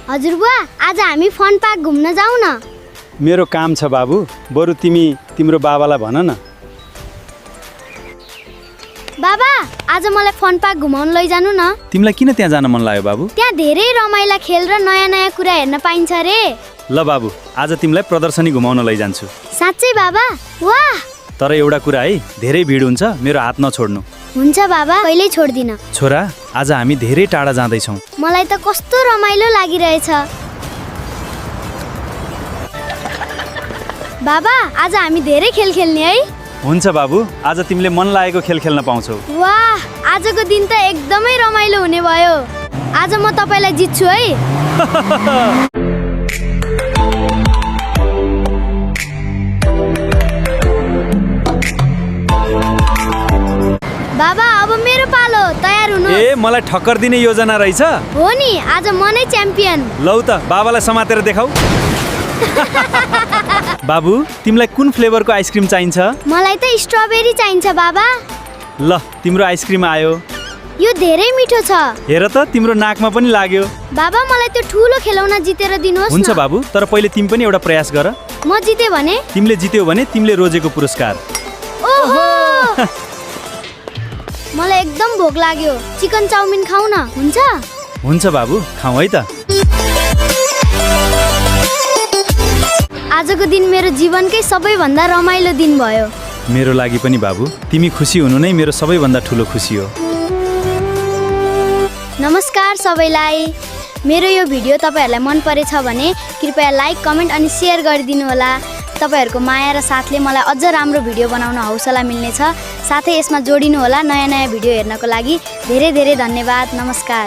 हजुर बुवा, आज हामी फन पार्क घुम्न जाऊ न। मेरो काम छ बाबु, बरु तिमी तिम्रो बाबालाई भन न। बाबा, आज मलाई फन पार्क घुमाउन लैजानु न। तिमीलाई किन त्यहाँ जान मन लाग्यो बाबु? त्यहाँ धेरै रमाइला खेल र नयाँ नयाँ कुरा हेर्न पाइन्छ रे। ल बाबु, आज तिमीलाई प्रदर्शनी घुमाउन लैजान्छु। साँच्चै बाबा? वाह! तर एउटा कुरा है, धेरै भिड हुन्छ, मेरो हात नछोड्नु। हुन्छ बाबा, कहिल्यै छोड्दिन। छोरा, आज हामी धेरै टाढा जाँदैछौँ। मलाई त कस्तो रमाइलो लागिरहेछ। बाबा, आज हामी धेरै खेल खेल्ने है? हुन्छ बाबु, आज तिमीले मन लागेको खेल खेल्न पाउँछौ। वाह, आजको दिन त एकदमै रमाइलो हुने भयो। आज म तपाईलाई जित्छु है। बाबा, अब मेरो पालो, तयार हुनु। ए, मलाई ठक्कर दिने योजना रहेछ? हो नि, आज म नै च्याम्पियन। लौ त, बाबालाई समातेर देखाऊ। बाबु, तिमीलाई कुन फ्लेभरको आइसक्रिम चाहिन्छ? मलाई त स्ट्रबेरी चाहिन्छ बाबा। ल, तिम्रो आइसक्रिम आयो। यो धेरै मिठो छ। हेर त, तिम्रो नाकमा पनि लाग्यो। बाबा, मलाई त्यो ठुलो खेलौना जितेर दिनुहोस् न। हुन्छ बाबु, तर पहिले तिमी पनि एउटा प्रयास गर। म जिते भने? तिमीले जित्यौ भने तिमीले रोजेको पुरस्कार। ओहो! मलाई एकदम भोक लाग्यो। चिकन चाउमिन खाऊ न, हुन्छ? हुन्छ बाबु, खाऊ है त। आजको दिन मेरो जीवनकै सबैभन्दा रमाइलो दिन भयो। मेरो लागि पनि बाबु, तिमी खुसी हुनु नै मेरो सबैभन्दा ठुलो खुसी हो। नमस्कार सबैलाई। मेरो यो भिडियो तपाईहरुलाई मन परेछ भने कृपया लाइक, कमेन्ट अनि शेयर गरिदिनु होला। तपाईहरुको माया र साथले मलाई अझ राम्रो भिडियो बनाउन हौसला मिल्नेछ। साथै यसमा जोडिनु होला। नयाँ नयाँ भिडियो हेर्नको लागि धेरै धेरै धन्यवाद। नमस्कार।